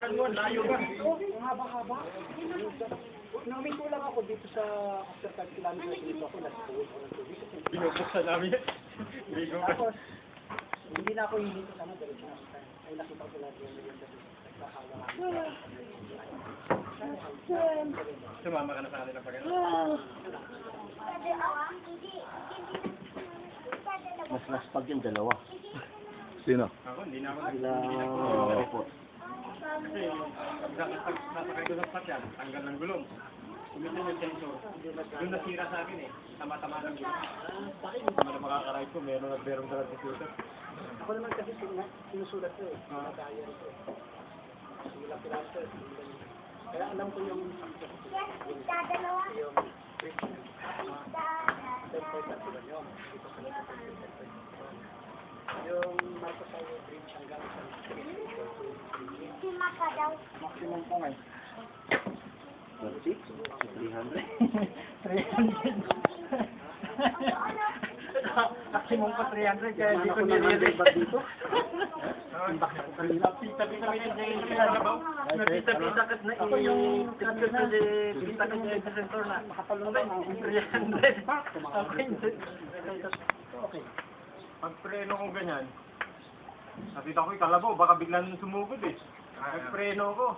San Juan, layo ba? Ang haba-haba. Nauwi ko lang ako dito sa after 5 kilometers dito ako nag-pool. Binubuksan namin yan. Tapos, hindi na ako hindi ko sana dahil ay nakita ko lahat yung maganda dito. Sumama ka na sa kanila pag ano? Mas naspag yung dalawa. Sino? Ako, hindi na ako Sila report. Kasi, nasakay ko sa sakyan, tanggal ng gulong. Kumitin yung sensor. Yung nasira sa akin eh, tama-tama ng gulong. Tama na makakaray ko, meron at meron sa computer. Ako naman kasi sinusulat ko eh. Diary ko eh. Sinulat ko lang ko eh. Kaya alam ko yung yung Marcos Highway Bridge hanggang sa maximum po ngayon. 36? 300? 300. Maximum po 300 kaya hindi ko nire-reach dito. Napita-pita kami ng sinalabaw. Napita-pita ka na Ako yung pita ka dyan sa sensor na makapalong lang ang 300. Ako hindi. Okay. Pag preno ko ganyan, nakita ko yung kalabaw, baka biglang sumugod eh. Nagpreno ko.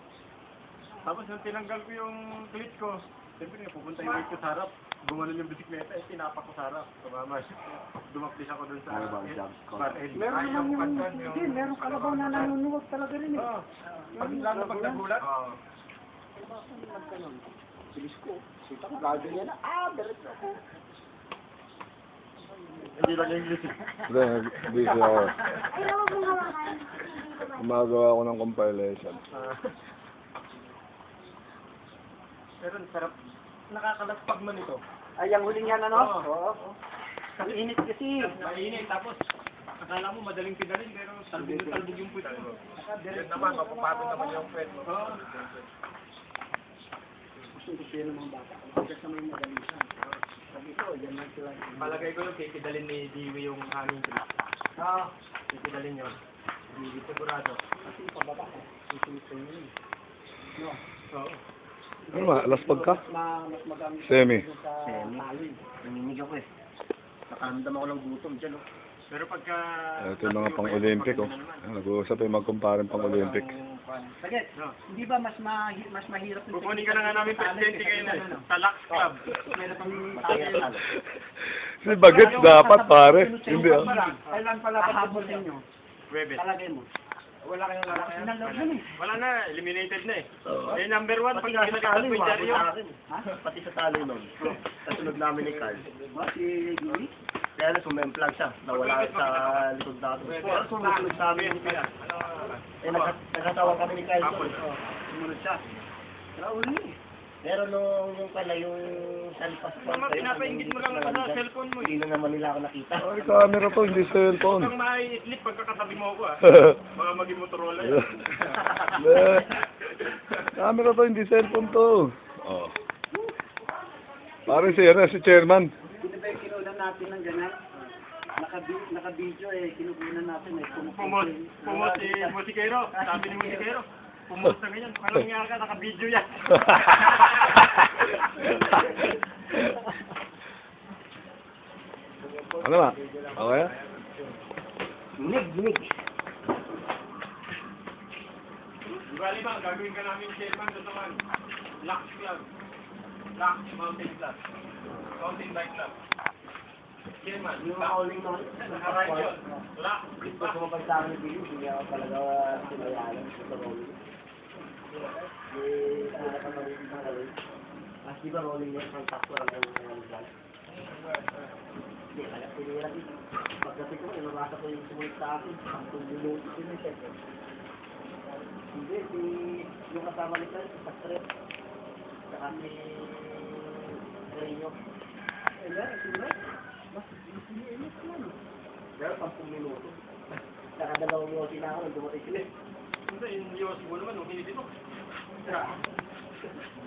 Tapos nung tinanggal ko yung clutch ko, siyempre pupunta yung weight ko sa harap. Gumanon yung bisikleta, eh tinapak ko sa harap. Tumama siya. Dumaplis ako dun sa bar end. Meron naman yung, hindi, meron kalabaw na nanunuwag talaga rin eh. Oo. Lalo pag nagulat. Oo. Bilis ko. Sita ko, gagawin yan na. Diretso ako. Hindi lang English. Hindi siya ako. Gumagawa ako ng compilation. Pero sarap. Nakakalaspag man ito. Ay, yung huling yan ano? Oo. Ang init kasi. Mainit, tapos akala mo madaling pinalin, pero talbog yung puwet mo. Yan naman, mapapagod naman yung puwet mo. Oo. Gusto yan ng mga bata. Kasi may magaling siya. Sabi ko, yan lang sila. Palagay ko yung kikidalin ni Dewey yung hanging trip. Ah, Kikidalin yun. Hindi sigurado. kasi pababa ko. Ito yun. No. Oo. Ano ba? Laspag ka? Mas magamit Semi. sa tali. Nanginig ako eh. Nakaramdam ako ng gutom dyan oh. Pero pagka... Ito yung mga pang-Olympic, oh. Nag-uusap yung magkumpare pang-Olympic. Sige, No. hindi ba mas mahirap yung Kukunin ka na nga namin presidente kayo na sa Lux Club. Meron pang Matayal. Si Bagets dapat, pare. Hindi, ah. Kailan pala pahabol ninyo? Webet. Talagay mo. Wala kayong lalaki. Wala na, eliminated na eh. Eh, number 1, pag Pati nga sa ginagawa tali, ko yung wala dyaryo. sa akin. Pati sa tali nun. Kasunod namin ni Carl. Ba, si Gili? Kaya na sumemplag siya. Nawala sa likod natin. Pero sumunod sa amin yung Carl. Eh, nagkatawa kami ni Carl. Sumunod siya. Rauli. Pero nung yung pala yung salpas ko. Mama, pinapaingit mo lang sa cellphone mo eh. Hindi na naman nila ako nakita. Ay, camera to, hindi cellphone. Huwag kang maiitlip pagkakatabi mo ako ah. Baka maging Motorola yan. Hindi. Camera to, hindi cellphone to. Oh. Pare si chairman. Sino ba yung kinunan natin ng ganyan? Naka-video eh, kinukunan natin eh. Pumot si Musikero. Sabi ni Musikero. Pumot na ganyan. Parang nga ka, naka-video yan. Ano ba? Okay? Nig. Bali ba, gagawin ka namin chairman doon naman. Lux Club. Lux Mountain Club. Mountain Bike Club. Chairman. Yung hauling na. Naka-ride yun. Lux. Ito sumabay sa akin yung hindi ako talaga sinayalan sa rolling. Di ba rolling yan? Ang takbo lang ang vlog. Hindi, kaya pinira dito. Pagdating ko, inurasa ko yung sumunod sa akin. 10 minuto sinulit. Hindi, yung kasama ni Carl, sa stress. Saka si Carino. Hindi, sila. Mas inis naman. Pero 10 minuto. Saka 2 minuto na ako nung dumating sila. Hindi, yung US mo naman, okay dito.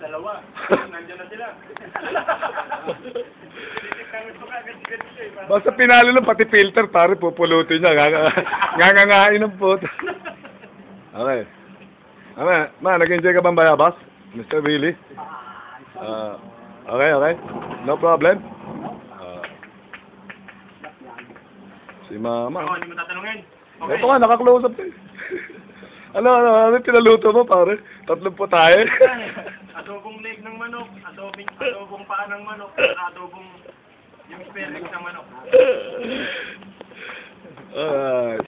Dalawa. Nandiyan na sila. Basta pinalo lang pati filter, pare, pupulutin niya. Ngangangain ng puto. Okay. Nag-enjoy ka bang bayabas? Mr. Willie? Okay. No problem. Si Mama. Ako, hindi mo tatanungin. Okay. Ito nga, naka-close up eh. Ano pinaluto mo, pare? 3 tayo. Adobong leg ng manok, adobong paa ng manok, adobong yung spare legs ng manok. Alright.